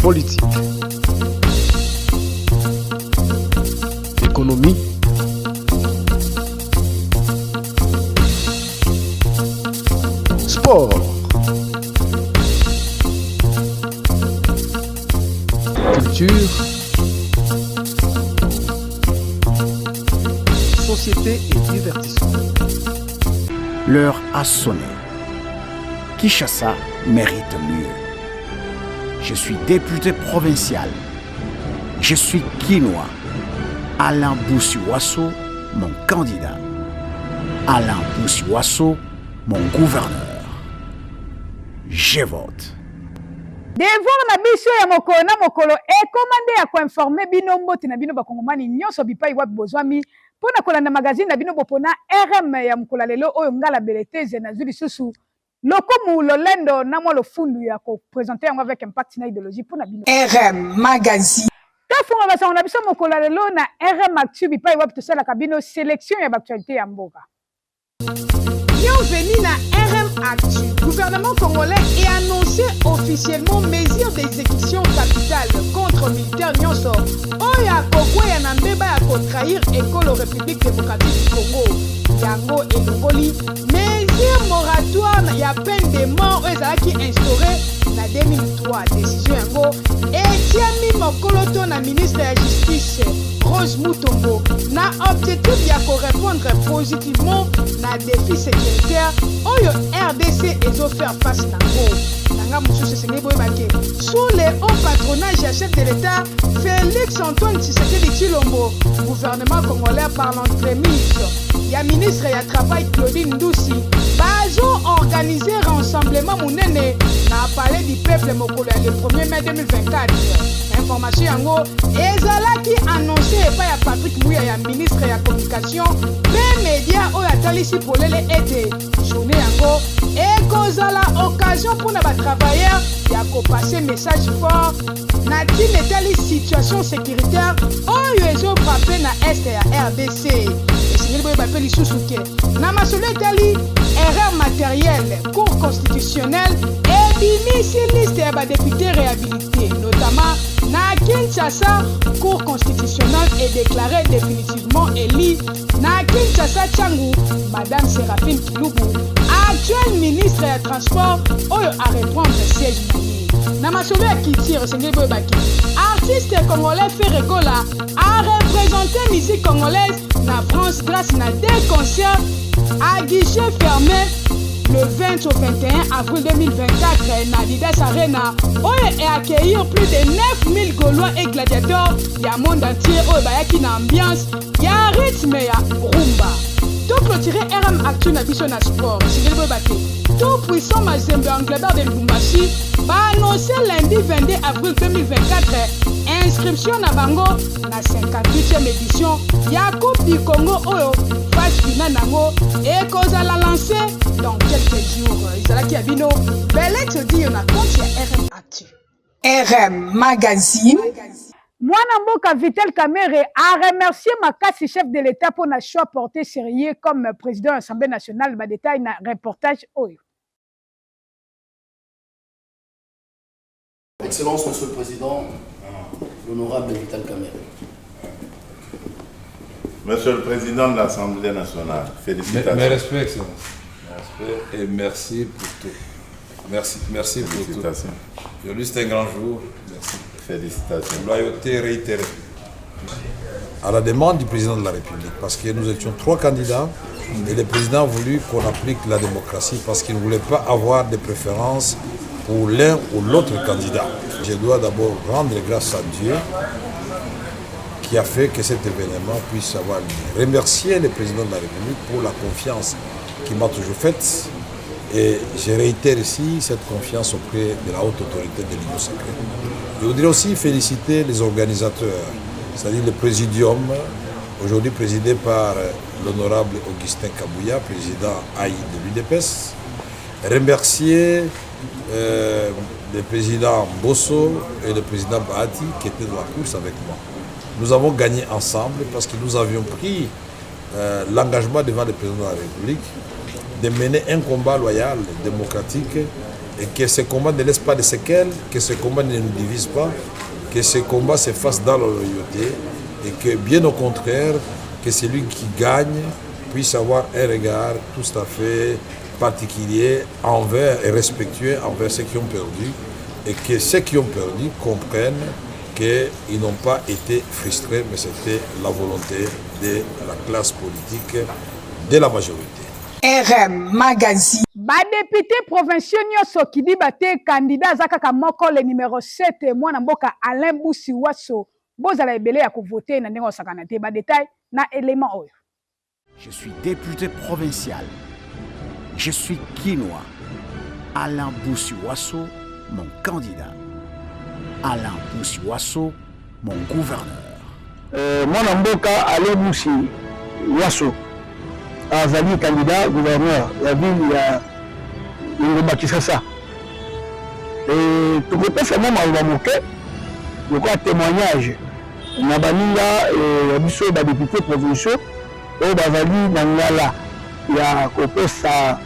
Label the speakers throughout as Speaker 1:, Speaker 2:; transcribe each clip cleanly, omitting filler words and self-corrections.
Speaker 1: politique, économie, sport, culture, société et divertissement.
Speaker 2: L'heure a sonné. Kinshasa mérite mieux. Je suis député provincial. Je suis Kinois. Alain Boussi-Wasso, mon candidat. Alain Boussi-Wasso, mon gouverneur. Je vote.
Speaker 3: Devoir na biso ya mokolo na mokolo ekomande ya koinformer bino mboti na bino bakongomani nyonso bipai wapi bozwami pona kolanda magazine na bino bopona RM ya mokolo lelo oyo ngala beleteze na zuli susu lokumu lolendo na mwa lofundu ya ko présenter yango avec impact na idéologie pona bino
Speaker 4: RM magazine
Speaker 3: tafunga basango na biso mokolo lelo na RM actu bipai wapi tosala kabino sélection ya actualité ya mboka.
Speaker 4: Bienvenue na RM Actu. Gouvernement congolais a annoncé officiellement mesures d'exécution capitale contre militaires Nyonso. Oya Kokwe ya Nambeba ya trahir école République démocratique du Congo. Yango et Longoli. Mesures moratoires ya peine de mort qui instauré na 2003. Décision yango. Etiami Mokoloto na ministre de la Justice Rose Mutombo. Na objectif ya répondre positivement na défi sécuritaire oyo RDC ezo faire face nango nanga mususu senge boye bake sous le haut patronage ya chef de l'État Félix Antoine Tshisekedi Tshilombo gouvernement congolais par l'entremise ya ministre ya travail Claudine Ndusi bazo organiser rassemblement munene na palais du peuple mokolo ya le 1er mai 2024 information yango ezalaki annoncé epai ya Patrick Mouya ya ministre ya communication pe média oyo atalisi polele ete journée yango ekozala occasion mpona batravailleur ya kopase message fort na ntina etali situation sécuritaire oyo ezofrape na este ya RDC esengeli boye bape lisusu ke na masolo etali erreur matérielle cour constitutionnelle ebimisi liste ya badéputé réhabilité notamment na Kinshasa cour constitutionnelle est déclarée définitivement élue na Kinshasa Tchangu madame Séraphine Kilubu actuelle ministre ya transport oyo a reprendre siège na masolo ya kitire sengeli boye baki artiste congolais Ferregola a représenté musique congolaise na France grâce na deux concerts à guichet fermé le 20 au 21 avril 2024 na Didas Arena oyo et accueillir plus de 9000 Gaulois et gladiateurs ya monde entier oyo bayaki na ambiance ya rythme ya rumba. Tout clôturé RM Actu na biso na sport singeli boye bake tout puissant Mazembe Anglebert de Lubumbashi ba annoncé lundi 22 avril 2024 inscription na bango na 58e édition ya Coupe du Congo oyo phase finale nango ekozala lancé dans quelques jours. Izalaki abino belete dio na compte ya RM Actu. RM magazine.
Speaker 3: Mwana mboka Vital Kamerhe a remercié Makasi chef de l'État pour le choix porté sérieux comme président de l'Assemblée nationale. Ba détail na reportage oyo.
Speaker 5: Excellence, Monsieur le Président, l'honorable Vital Kamerhe.
Speaker 6: Monsieur le Président de l'Assemblée nationale, félicitations.
Speaker 7: Mes respects, Excellence. Mes respects et merci pour tout. Merci pour tout. Aujourd'hui, c'est un grand jour. Merci.
Speaker 6: Félicitations.
Speaker 7: Loyauté réitérée.
Speaker 8: À la demande du président de la République, parce que nous étions 3 candidats et le président a voulu qu'on applique la démocratie parce qu'il ne voulait pas avoir de préférence pour l'un ou l'autre candidat. Je dois d'abord rendre grâce à Dieu qui a fait que cet événement puisse avoir lieu. Remercier le président de la République pour la confiance qu'il m'a toujours faite et je réitère ici cette confiance auprès de la haute autorité de l'Union sacrée. Je voudrais aussi féliciter les organisateurs, c'est-à-dire le présidium, aujourd'hui présidé par l'honorable Augustin Kabouya, président AI de l'UDPS. Remercier le président Bosso et le président Bahati qui étaient dans la course avec moi. Nous avons gagné ensemble parce que nous avions pris l'engagement devant le président de la République de mener un combat loyal, démocratique, et que ce combat ne laisse pas de séquelles, que ce combat ne nous divise pas, que ce combat se fasse dans la loyauté et que bien au contraire, que celui qui gagne puisse avoir un regard tout à fait particulier envers et respectueux envers ceux qui ont perdu et que ceux qui ont perdu comprennent qu'ils n'ont pas été frustrés, mais c'était la volonté de la classe politique, de la majorité.
Speaker 4: RM Magazine.
Speaker 3: Badepute provinciaux nyonso kidi bate candidat zakaka moko le numéro 7 mwana mboka Alain Boussi Wasso bozala ebele ya kovoter na ndenge osakana te ba détail na élément oyo.
Speaker 2: Je suis député provincial. Je suis quinois. Alain Boussi Wasso, mon candidat. Alain Boussi Wasso, mon gouverneur.
Speaker 9: Mwana mboka Alain Boussi Wasso. Azali candidat gouverneur la ville ya Ngomba Kisasa. Et tout le monde m'a moqué. Je crois témoignage. Na baninga et biso ba député provinciaux et bazali nangala ya kopesa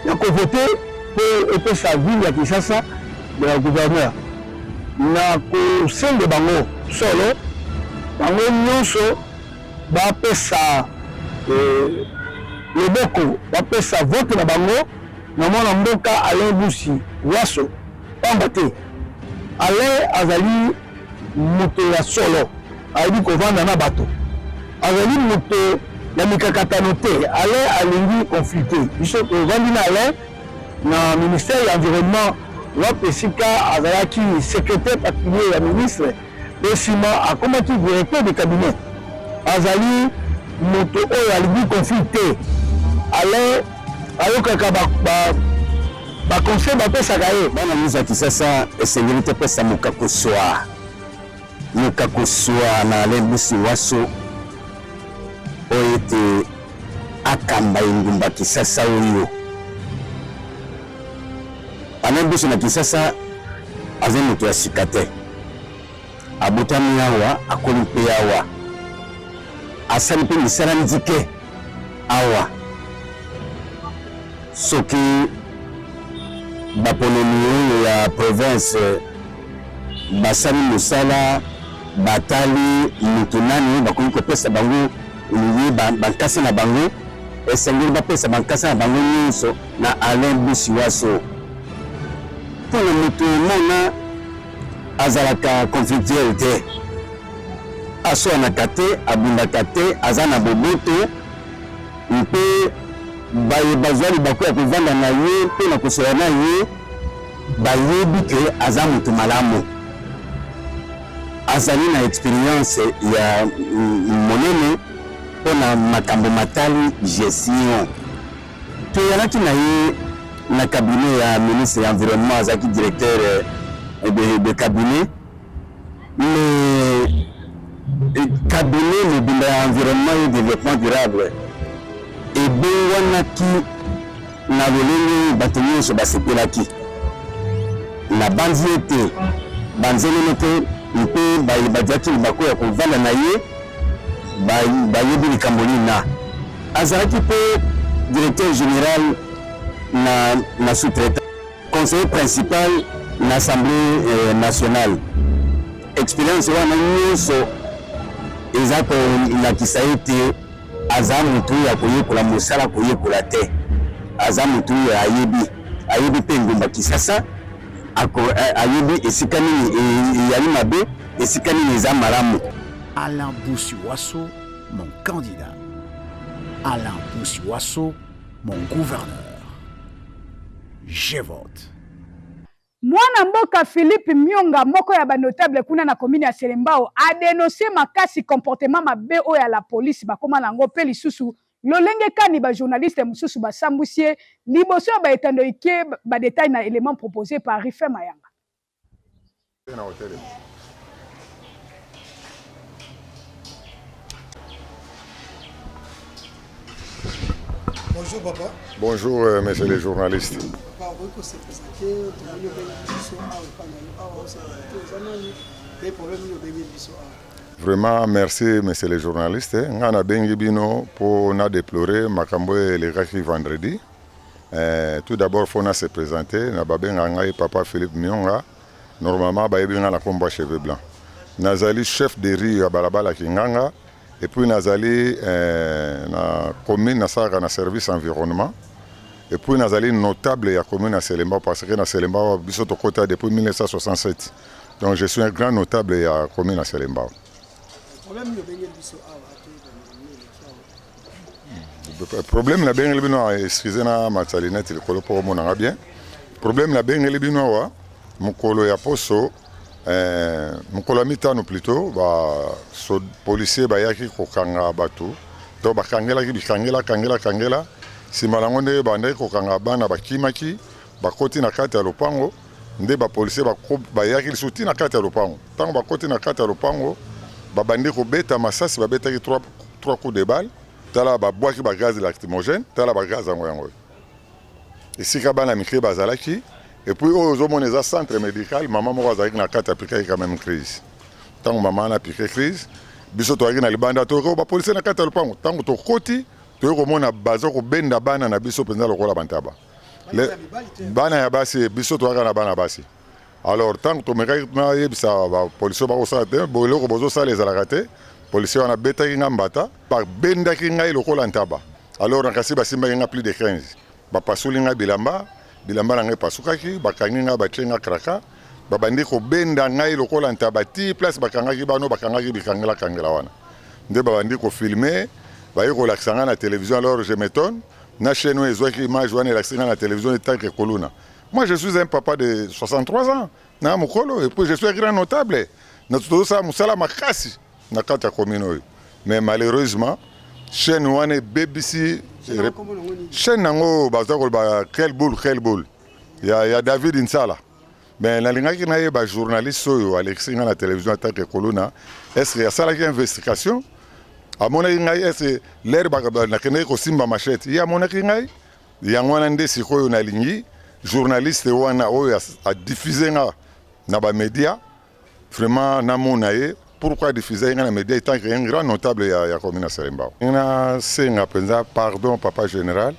Speaker 9: ya kovoter pour epesa ville ya Kisasa de la gouverneur. Na ko sende bango solo bango nyonso ba pesa loboko bapesa vote na bango na mwana mboka Alain Boussi Wasso pamba te Alain azali moto ya solo ayebi kovanda na bato azali moto ya mikakatano te Alain alingi conflicte biso tovandi na Alain na ministère ya environnement wapi esika azalaki secrétaire particulier ya ministre pe nsima akomaki directeur de cabinet azali moto oyo alingi conflit te Alain ayokaka baconseil bapesaka ye bana miso ya Kisasa esengeli te pesa mokakoswa na Alain Boussi Wasso oyo ete akamba engumba Kisasa oyo Alain Boussi na Kisasa aza moto ya sika te abotami awa akoli mpe awa asali mpe misala nzike awa soki baponeli oyo ya province basali mosala batali moto nani bakoki kopesa bango bankasi na bango esengeli bapesa bankasi na bango nyonso na Alain Boussi Wasso mpona moto mona azalaka conflictuel te aswanaka te abundaka te aza na boboto mpe bazwa libako ya kovanda na ye mpe na kosola na ye bayebi ke aza moto malamu azali na expérience ya monene mpona makambo matali gestion toyalaki na ye na cabinet ya ministre ya environnement azalaki directeur de cabinet mais cabinet mobimba ya environnement et développement durable ebongwanaki na lolenge bato nyonso basepelaki na banzi ete banzelemi te mpe badiaki libako ya kovanda na ye bayebi likambo nina azalaki mpe directeur général na sous-traitant conseiller principal na assemblée nationale expérience wana nyonso eza kolakisa ete aza motu ya koyekola mosala koyekola te aza motu ayebi mpe ngumba Kisasa ayebi esika nini eyali mabe esika nini eza malamu.
Speaker 2: Alain Boussi Wasso, mon candidat. Alain Boussi Wasso, mon gouverneur. Je vote.
Speaker 3: Mwana mboka Philippe Myonga moko ya banotable kuna na commune ya Selembao a dénoncé makasi comportement mabe oyo ya la police bakoma nango pe lisusu lolenge kani ba journaliste mususu basambusie liboso ba etando ike ba détail na élément proposé par Rifé Mayanga.
Speaker 10: Bonjour papa.
Speaker 6: Bonjour messieurs les journalistes. Vraiment merci messieurs les journalistes. Ngana bengi bino pour na déplorer makambo les gaki vendredi.
Speaker 11: Tout d'abord, il faut se présenter. Papa Philippe Mionga. Normalement, il y a un combat cheveux blancs. Nazali chef de riz à Balabala Kinganga. Et puis Nazali na commune na service environnement. Et puis Nazali notable à la commune à Selemba parce que na Selemba bisoto kota depuis 1967. Donc je suis un grand notable à la commune à Selemba. Le problème la bien elbino excusez-moi matsalinette le colo pour mon bien. Problème la bien elbino wa mukolo ya poso mukolo mitano plutôt ba so policier ba yaki ko kanga batu to ba kangela ki kangela si malangonde ba ndai ko kanga bana ba kimaki ba koti na kati ya lopango nde ba policier ba yaki suti na kati ya lopango tango ba koti na kati ya lopango ba bandi ko beta masasi ba beta ki 3 coups de balle tala ba boaki ba gaz lacrymogène tala ba gaz yango ici ka bana mikre bazalaki. Et puis, aux hommes, on centre médical, maman m'a dit que piqué quand même crise. Tant que maman a piqué crise, biso to na libanda to ko ba police na kata lupango. Tant que to koti, to ko mona bazo ko benda bana na biso penza lokola bantaba. Le bana ya basi biso to na bana basi. Alors tant que to meka na yebisa ba police ba ko sa te, bo loko bozo sa les alakate, police wana beta ki ngambata, par benda ki ngai lokola ntaba. Alors na kasi ba simba nga plus de 15. Ba pasuli nga bilamba bilamba ngai pasukaki bakangi nga batyenga kraka babandi ko benda ngai lokola ntabati place bakangaki bano bakangaki bikangela wana nde babandi ko filmer baye ko laksanga na télévision. Alors je m'étonne na chaîne ezwaki image wana laksanga na télévision tant que koluna. Moi je suis un papa de 63 ans na mukolo et puis je suis un grand notable na tout ça musala makasi na kata commune. Mais malheureusement chaîne wana BBC chaîne nango bazako ba quel boule il y a David Insala mais la linga qui na ba journaliste soyo Alexis na la télévision en tant que colonna est-ce qu'il y a ça une investigation à mon avis est-ce l'air ba na kene ko simba machette il y a mon avis il y a ngwana ndesi koyo na lingi journaliste wana oyo a diffuser na ba média vraiment na monaye. Pourquoi diffuser dans les médias étant un grand notable à la commune de Selemba? On a un pardon, papa général.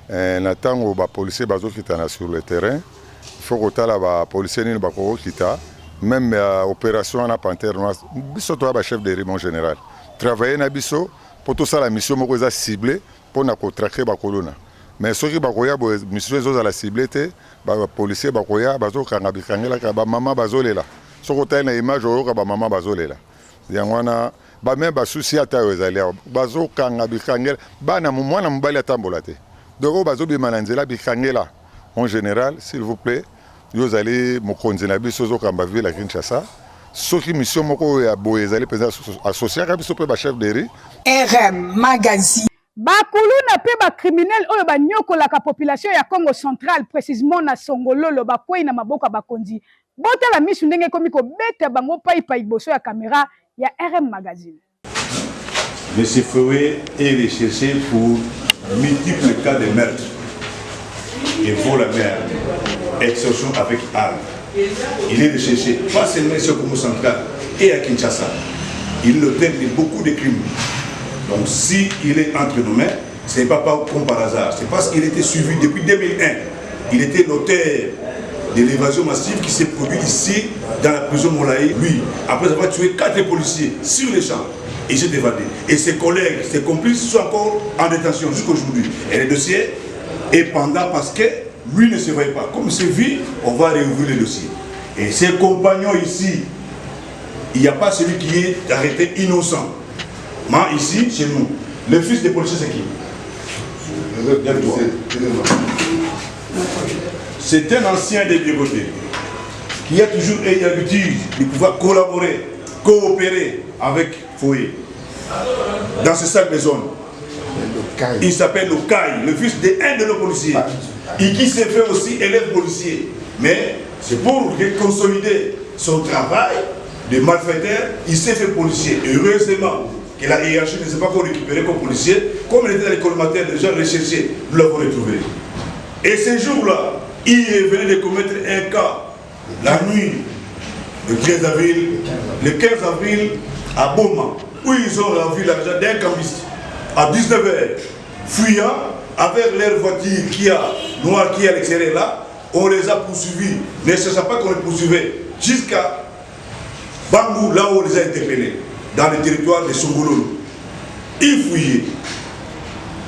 Speaker 11: On attend que les policiers qui sont sur le terrain. Il faut que les policiers qui sont même l'opération en Panthère Noire. Biso to ba chef de région général. Travailler na biso pour tout ça la mission mo ko ciblée pour na ko traquer ba kolona. Mais ceux qui ba koya bo mission zo la ciblée te ba policier ba koya ba zo kanga bikangela ka ba mama bazolela. Soko na image oyo ka ba mama bazolela. Yangwana ba même ba souci ata ezali bazo kanga bikangela bana mwana mbali atambola te. Donc bazo bi mananzela bikangela en général s'il vous plaît yo zali mokonzi na biso zo kamba ville à Kinshasa. Soki mission moko ya boye ezali penza associé ka biso pe ba chef de riz
Speaker 3: RM Magazine. Bakuluna pe ba criminel oyo ba nyokola ka population ya Congo central précisément na Songololo ba kwei na maboka bakonzi. Bota la misu ndenge komi ko beta bango pai boso ya caméra ya RM Magazine.
Speaker 12: Monsieur Foué est recherché pour multiples cas de meurtre et vol à mer, extorsion avec armes. Il est recherché pas seulement sur Congo central et à Kinshasa. Il est l'auteur de beaucoup de crimes. Donc si il est entre nos mains, ce n'est pas comme par hasard. C'est parce qu'il était suivi depuis 2001. Il était l'auteur de l'évasion massive qui s'est produite ici dans la prison Molaï. Lui, après avoir tué 4 policiers sur les champs, il s'est évadé. Et ses collègues, ses complices sont encore en détention jusqu'aujourd'hui. Et le dossier est pendant parce que lui ne se voyait pas. Comme c'est vu, on va réouvrir le dossier. Et ses compagnons ici, il n'y a pas celui qui est arrêté innocent. Mais ici, chez nous, le fils des policiers, c'est qui? C'est un ancien des Bigotés qui a toujours eu l'habitude de pouvoir collaborer, coopérer avec Foué dans ce sac de zone. Il s'appelle Lokai, le fils d'un de nos policiers, et qui s'est fait aussi élève policier. Mais c'est pour consolider son travail de malfaiteur, il s'est fait policier. Heureusement que la hiérarchie ne s'est pas encore récupérée comme policier, comme il était dans les collimateurs déjà recherchés, nous l'avons retrouvé. Et ce jour-là, il venait de commettre un cas la nuit, le 15 avril à Boma, où ils ont rendu l'argent d'un cambiste à 19h, fuyant avec leur voiture qui a noirs qui est à l'extérieur là, on les a poursuivis, ne sachant pas qu'on les poursuivait, jusqu'à Bangou, là où on les a interpellés, dans le territoire de Songololo. Ils fouillaient.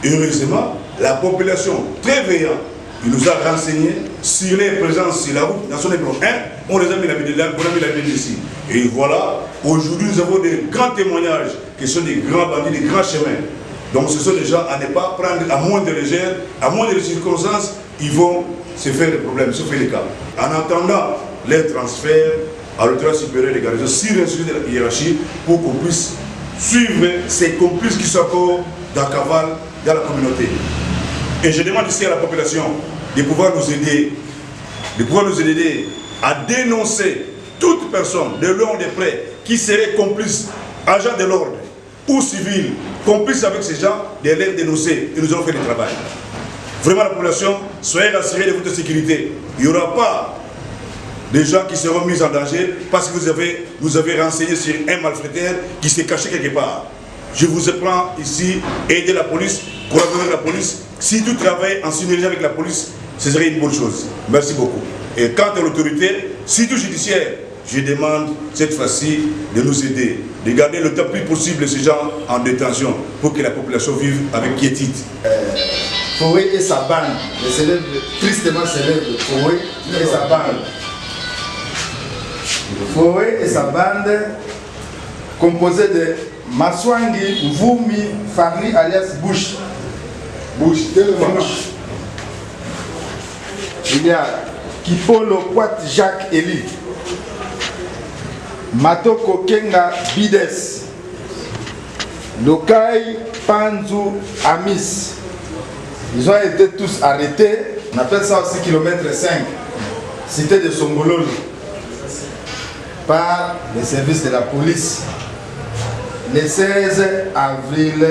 Speaker 12: Heureusement, la population très veillante, il nous a renseigné sur les présences sur la route nationale 1, on les a mis la vie de là, on a mis la vie d'ici. Et voilà, aujourd'hui nous avons des grands témoignages qui sont des grands bandits, des grands chemins. Donc ce sont des gens à ne pas prendre à moins de légère, à moins de circonstances, ils vont se faire des problèmes, se faire des cas. En attendant les transferts à l'autorité supérieure des garnisons, sur l'instruction de la hiérarchie, pour qu'on puisse suivre ces complices qui sont encore dans la cavale, dans la communauté. Et je demande ici à la population de pouvoir nous aider, à dénoncer toute personne de loin ou de près qui serait complice, agent de l'ordre ou civil, complice avec ces gens, de les dénoncer et nous allons faire du travail. Vraiment la population, soyez rassurés de votre sécurité. Il n'y aura pas de gens qui seront mis en danger parce que vous avez renseigné sur un malfaiteur qui s'est caché quelque part. Je vous prends ici, aider la police, collaborer avec la police. Si tout travaille en synergie avec la police, ce serait une bonne chose. Merci beaucoup. Et quant à l'autorité, surtout judiciaire, je demande cette fois-ci de nous aider, de garder le temps plus possible ces gens en détention pour que la population vive avec quiétude.
Speaker 13: Foué et sa bande, le célèbre, tristement célèbre Foué et sa bande. Foué et sa bande, composée de Maswangi, Vumi, Fagri alias Bush. Bush. Il y a Kipolo Kwat Jacques Eli, Matoko Kenga Bides, Lokai Panzu Amis. Ils ont été tous arrêtés. On appelle ça aussi kilomètre 5, cité de Songololo, par les services de la police. Le 16 avril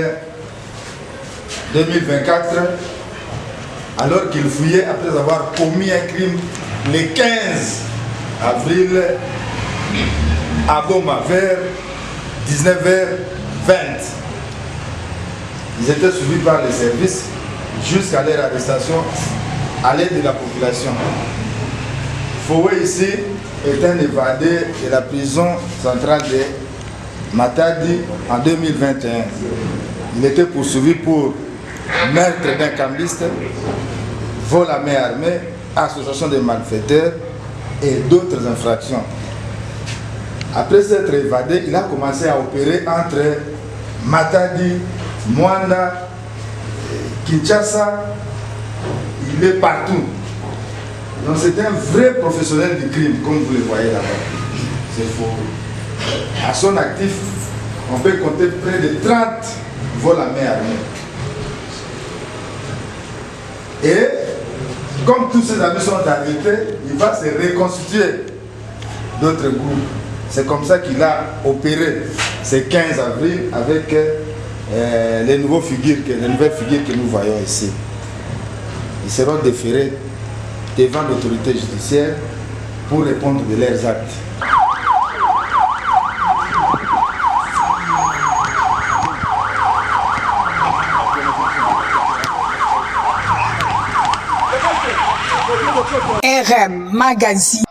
Speaker 13: 2024, alors qu'ils fouillaient après avoir commis un crime le 15 avril à Boma vers 19h20. Ils étaient suivis par les services jusqu'à leur arrestation à l'aide de la population. Foué ici est un évadé de la prison centrale de Matadi en 2021. Il était poursuivi pour meurtre d'un cambiste, vol à main armée, association de malfaiteurs et d'autres infractions. Après s'être évadé, il a commencé à opérer entre Matadi, Mwanda, Kinshasa. Il est partout. Donc c'est un vrai professionnel du crime, comme vous le voyez là-bas. C'est faux. À son actif, on peut compter près de 30 vols à main armée. Et comme tous ses amis sont arrêtés, il va se reconstituer d'autres groupes. C'est comme ça qu'il a opéré ce 15 avril avec les nouvelles figures que nous voyons ici. Ils seront déférés devant l'autorité judiciaire pour répondre de leurs actes.
Speaker 4: RM Magazine.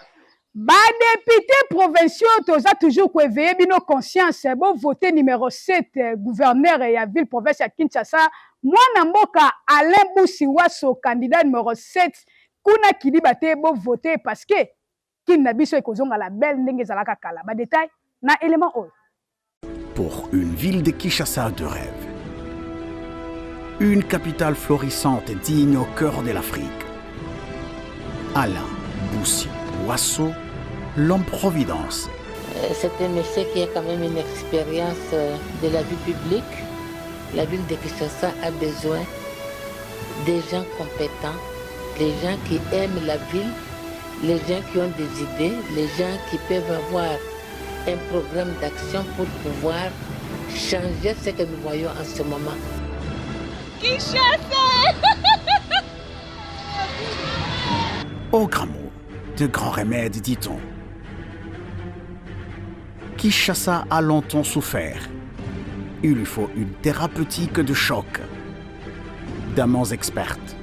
Speaker 3: Députés provinciaux, toza toujours qu'on éveille nos consciences. Bon voté numéro 7, gouverneur et la ville province à Kinshasa. Moi Namboka Alain Boussiwaso, candidat numéro 7. Kuna kidi bate bon voté parce que kin na biso ekozonga la belle ndenge zalaka kala. Ba détail na élément o.
Speaker 2: Pour une ville de Kinshasa de rêve. Une capitale florissante et digne au cœur de l'Afrique. Alain Boussiwaso, l'homme providence.
Speaker 14: C'est un monsieur qui a quand même une expérience de la vie publique. La ville de Kinshasa a besoin des gens compétents, les gens qui aiment la ville, les gens qui ont des idées, les gens qui peuvent avoir un programme d'action pour pouvoir changer ce que nous voyons en ce moment.
Speaker 2: Au grand mot, de grands remèdes, dit-on. Kinshasa a longtemps souffert. Il lui faut une thérapeutique de choc. D'amants expertes.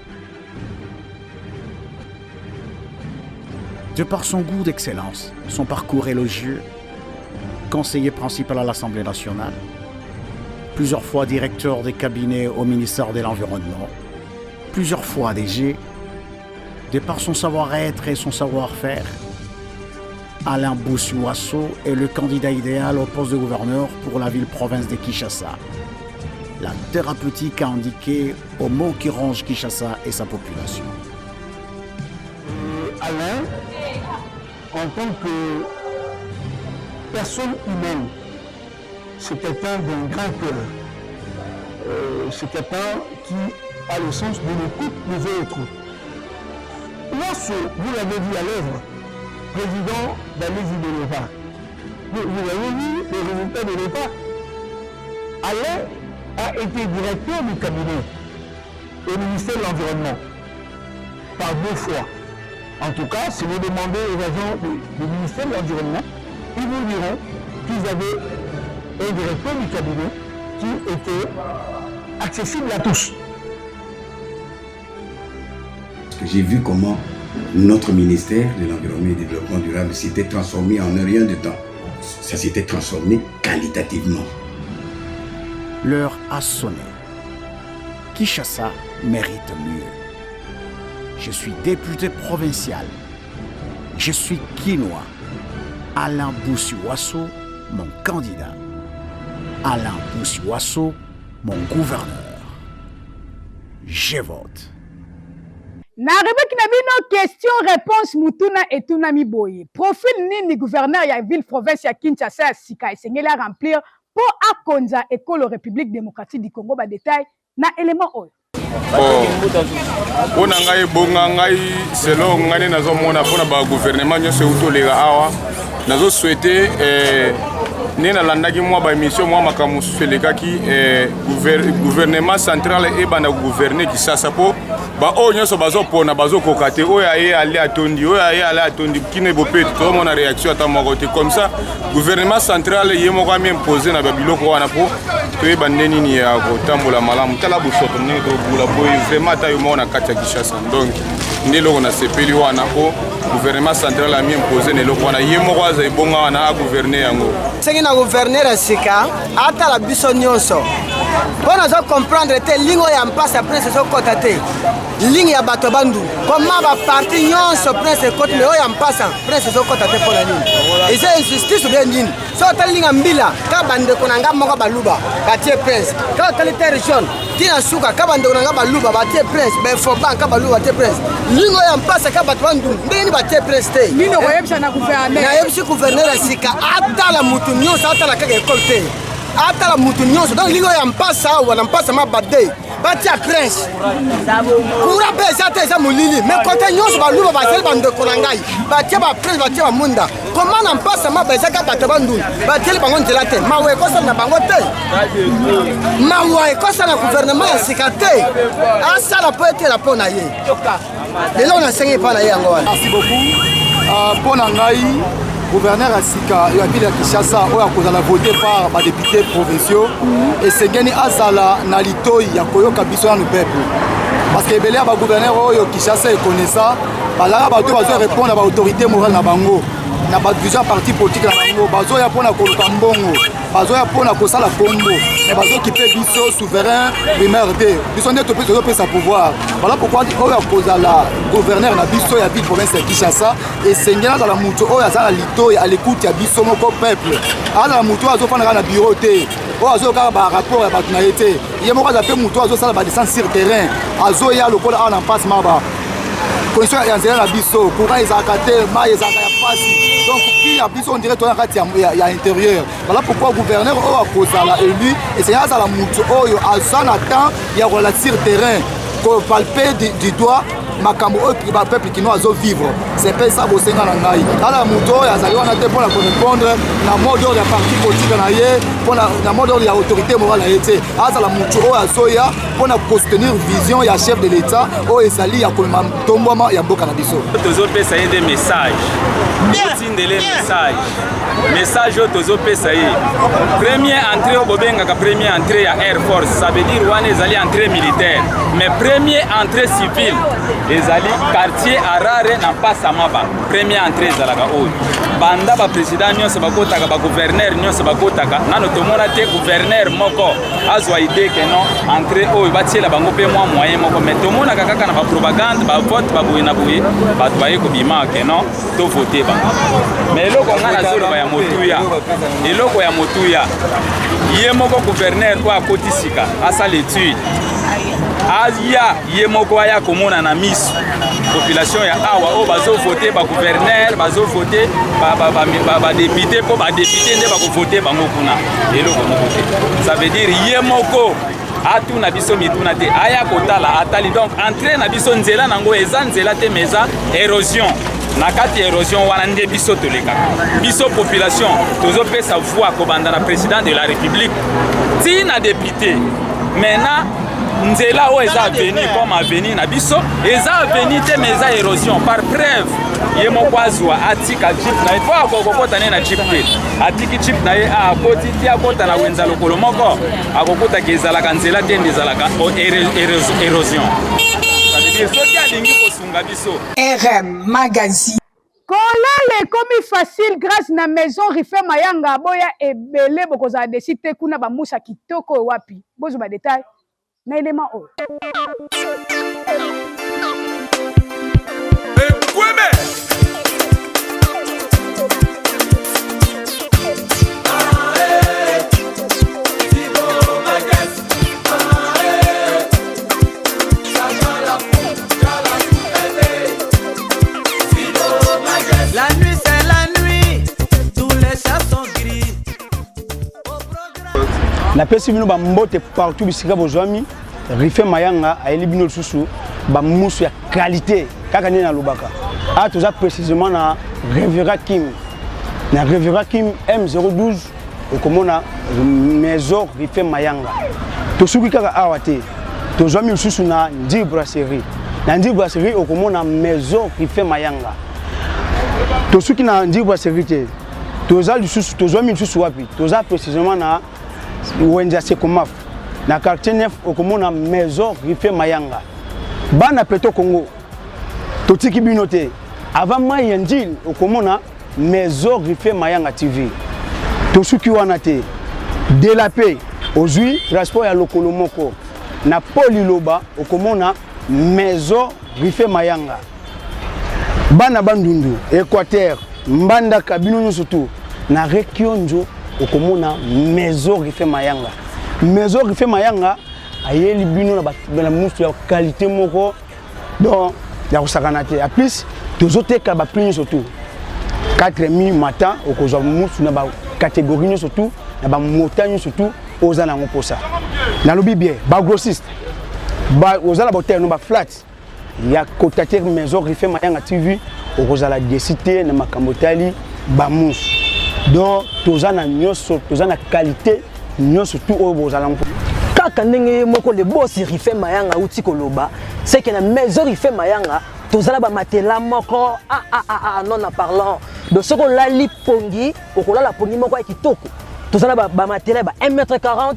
Speaker 2: De par son goût d'excellence, son parcours élogieux, conseiller principal à l'Assemblée nationale, plusieurs fois directeur des cabinets au ministère de l'Environnement, plusieurs fois DG, de par son savoir-être et son savoir-faire, Alain Boussi-Ouasso est le candidat idéal au poste de gouverneur pour la ville-province de Kinshasa. La thérapeutique a indiqué aux maux qui rongent Kinshasa et sa population.
Speaker 9: Alain, en tant que personne humaine, c'est quelqu'un d'un grand cœur. C'est quelqu'un qui a le sens de l'écoute des autres. Lorsque vous l'avez vu à l'œuvre, président d'Alésie de l'État, vous avez vu le résultat de l'État. Alain a été directeur du cabinet au ministère de l'Environnement par 2 fois. En tout cas, si vous demandez aux agents du ministère de l'Environnement, ils vous diront qu'ils avaient un directeur du cabinet qui était accessible à tous.
Speaker 15: J'ai vu comment notre ministère de l'Environnement et du Développement durable s'était transformé en un rien de temps. Ça s'était transformé qualitativement.
Speaker 2: L'heure a sonné. Kinshasa mérite mieux. Je suis député provincial. Je suis Kinois. Alain Boussi-Ouasso, mon candidat. Alain Boussi-Ouasso, mon gouverneur. Je vote.
Speaker 3: Narebeki na bino question-réponse mutuna etuna miboye. Profil nini gouverneur ya ville province ya Kinshasa ya sika esengeli a remplir po akonza ekolo République démocratique du Congo ba détail na élément oyo.
Speaker 16: Pona ngai bonga ngai selo ngani nazomona pona ba gouvernement nyonso utolega awa nazo souhaiter nena landaki mwa ba émission mwa makamu selekaki gouvernement central e bana gouverner Kinshasa po ba o nyonso bazopona bazokokate oyo aye ale atondi kine bopeti to mona réaction ata moko te comme ça gouvernement central ye moko ami imposer na babiloko wana po to e bandeni ni ya kotambola malamu tala busoto ni to bula boy vraiment ta yo mona kati ya Kinshasa donc ndelo na sepeli wana po gouvernement central ami imposer ne loko wana ye moko aza ibonga wana a gouverner yango
Speaker 17: sengi na gouverner asika ata la biso nyonso bona zo comprendre te lingo ya mpasa prince zo kota te ligne ya bato bandu comment ba parti nyonso prince kote me oya mpasa prince zo kota te pona nini ese injustice bien nini so ta linga mbila ka bande konanga moko baluba batie prince ka qualité région tina suka ka bande konanga baluba batie prince be fo banka baluba batie prince lingo ya mpasa ka bato bandu ndeni batie prince te
Speaker 3: mino koyebisa na gouverneur
Speaker 17: na yebisi gouverneur asika ata mutu nyonso ata la kaka école te ata la mutu nyonso donc lingo ya mpasa wana mpasa mabade batia prince kura pesa te za mulili mais côté nyonso baluba basel bande konangai batia ba prince batia ba munda comment na mpasa mabeza ka bato bandu batia bango nzela te mawe kosa na bango te mawe kosa na gouvernement ya sika te asala po ete la pona ye lelo na sengi pa na ye yango wana.
Speaker 18: Merci beaucoup pona ngai gouverneur Asika ya ville ya Kinshasa oyo akozala voté par ba députés provinciaux et sengeni azala na litoi ya koyoka biso na peuple parce que ebele ya ba gouverneur oyo Kinshasa ekonesa balaka bato bazo répondre ba autorité morale na bango na ba déjà parti politique na bango bazo ya pona koluka mbongo bazo ya pona kosala kombo mais bazo kipe biso souverain primaire de biso nde to peso pesa pouvoir voilà pourquoi oyo akozala gouverneur na biso ya ville province ya Kinshasa et sengena dans la mutu oyo azala litoi à l'écoute ya biso moko peuple ala la mutu azo fana na bureau te oyo azo kaka ba rapport ya bato na ye te ye moko aza pe mutu azo sala ba descente sur terrain azo ya lokola ana passe maba condition ya nzela na biso courant ezalaka te mai ezalaka ya pasi donc puis ya biso on dirait toza kati ya intérieur voilà pourquoi gouverneur oyo akozala élu esenya azala mutu oyo aza na temps ya relatir terrain kopalpe du doigt makambo oyo peuple kino azo vivre c'est pe ça bosenga na ngai ala mutu oyo azali wana te mpona korépondre na mode ordre ya parti politique na ye mpona na mode ordre ya autorité morale na ye te azala mutu oyo azoya mpona kosoutenir vision ya chef de l'état oyo ezali ya kolema tombwama ya mboka na biso
Speaker 19: tozopesa ye nde message otindele message oyo tozopesa ye. Premier entrée oyo bobengaka premier entrée ya Air Force, ça veut dire wana ezali entrée militaire, mais premier entrée civile ezali quartier Harare na Mpasa Maba. Premier entrée ezalaka oyo banda baprésident nyonso bakotaka bagouverneur nyonso bakotaka nano tomona te gouverneur moko azwa idée ke non entrée oyo batiela bango mpe mwa moyen moko, mais tomonaka kaka na bapropagande bavote baboye na boye bato baye kobima ke non tovote bango. Mais eloko nga nazoloba ya motuya, eloko ya motuya ye moko gouverneur oyo akotisika asala étude aya ye moko aya komona na miso population ya awa oyo bazovote bagouverneur bazovote badepute mpo badepute nde bakovote bango kuna eloko moko te. Ça veut dire ye moko atuna biso mituna te aya kotala atali. Donc entrée na biso nzela nango eza nzela te mais eza érosion. Na kati érosion wana nde biso tolekaka biso population tozopesa voix kobanda na président de la République ti na député. Maintenant nzela oyo eza aveni comme aveni na biso eza aveni te mais eza érosion. Par preuve ye moko azwa atika chip na ye po akokokota ne na chip te atiki chip na ye akoti ti akota na wenza lokolo moko akokotaka ezalaka nzela te nde ezalaka érosion.
Speaker 4: RM Magazine.
Speaker 3: Kolale komi facile grâce na maison Rife Mayanga boya ebele bokoza desite kuna ba musa kitoko wapi bozo ba détail na élément o.
Speaker 20: La nuit c'est la nuit, tous les chats sont gris.
Speaker 21: Na pesi bino ba mbote partout bisika bozwami Rife Mayanga ayeli bino susu ba musu ya qualité kaka ni na lubaka. Ah toza précisément na Révérend Kim. Na Révérend Kim M012 okomona maison Rife Mayanga. Tosuki kaka awate. Tozwami susu na Ndi Brasserie. Na Ndi Brasserie okomona maison Rife Mayanga. Tosuki na Ndi Brasserie toza lisusu tozwami lisusu wapi toza précisément na Wenja Sekomaf na quartier 9 okomona maison Rife Mayanga. Bana Plateau Congo totiki bino te avant mai njil okomona maison Rife Mayanga TV. Tosuki wana te de la paix ozui transport ya lokolo moko na Poliloba okomona maison Rife Mayanga. Bana bandundu Équateur mbandaka bino nyonso tu na Rekionjo okomona maison Rife Mayanga. Maison Rife Mayanga ayeli bino na musu ya qualité moko donc ya kosakana te. A plus tozoteka ba prix nyonso tu 4000 matin okozwa musu na ba catégorie nyonso tu na ba montagne nyonso tu oza na ngoposa na lobi bien ba grossiste ba oza na botel no ba flat ya kotater maison Rife Mayanga TV okozala décité na makambotali ba musu donc tozana nyonso tozana qualité nyonso tout oyo bozala
Speaker 22: kaka ndenge moko le boss Rife Mayanga uti koloba c'est que na maison Rife Mayanga tozala ba matela moko non na parlant de ce qu'on la lipongi okola la pongi moko ya kitoko tozala ba matela ba 1m40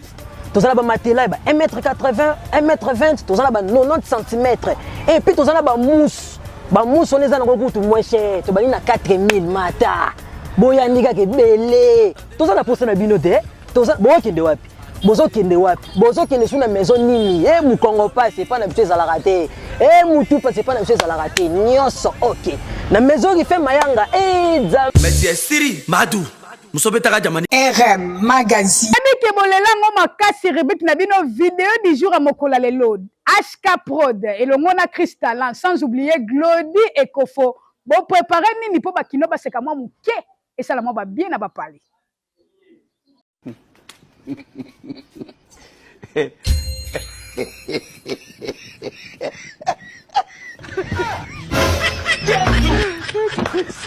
Speaker 22: tozala ba matela ba 1m80 1m20 tozala ba 90 cm et puis tozala ba mousse on est dans le moins cher to bali na 4000 mata boya ndika ke belé tozala posa na bino te tozala bokende wapi bozokende sur la maison nini mukongo pas c'est pas na biso za la raté mutu pas c'est pas na biso za la raté nyonso OK na maison Rife Mayanga
Speaker 20: Monsieur Siri Madou musobetaka jamani
Speaker 4: RM Magazine.
Speaker 3: Ke bolelango makasi rebit na bino vidéo du jour à mokola lelo HK Prod et le mona Cristalin sans oublier Glody et Kofo bon préparer nini po bakino baseka mwa muke et ça la mwa ba bien na ba pali.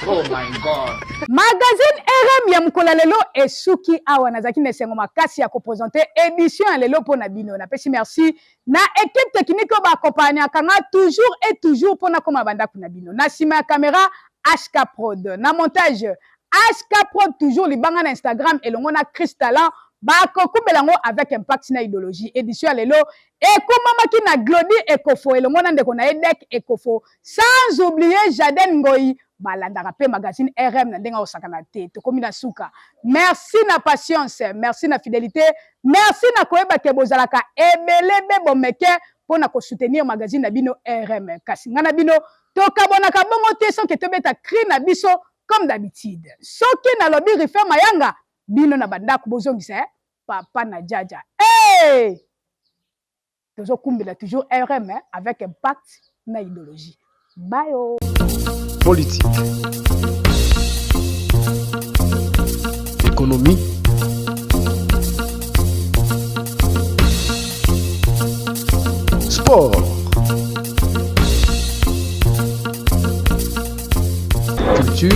Speaker 1: Oh my God.
Speaker 3: Magazine RM ya mkola lelo esuki awa nazaki nesengo makasi ya kopresenter édition ya lelo pona bino na pesi merci na équipe technique ba accompagner kanga toujours et toujours pona koma banda kuna bino na sima ya caméra HK Prod. Na montage, HK Prod toujours libanga na Instagram et l'on a Cristalin. Bako belango avec impact na idéologie. Édition lelo. Eko mama ki na Glody Ekofo. Et l'on a ndeko na Edek Ekofo. Sans oublier Jaden Ngoyi. Balanda rapé magazine RM na ndenga osakana te. Tokomi na suka. Merci na patience. Merci na fidélité. Merci na koeba ke bozalaka. Ebelebe bomeke. Pour na ko soutenir magazine na bino RM. Kasi ngana bino. Tokabona kabongo te son ke tobeta cri na biso comme d'habitude. Soki na lobby rife mayanga. Bino na bandako bozongisa papa na jaja. Hey! Tozo kumbela toujours RM avec impact na idéologie. Bye oh.
Speaker 1: Politique, économie, sport, culture,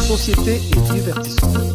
Speaker 1: société et divertissement.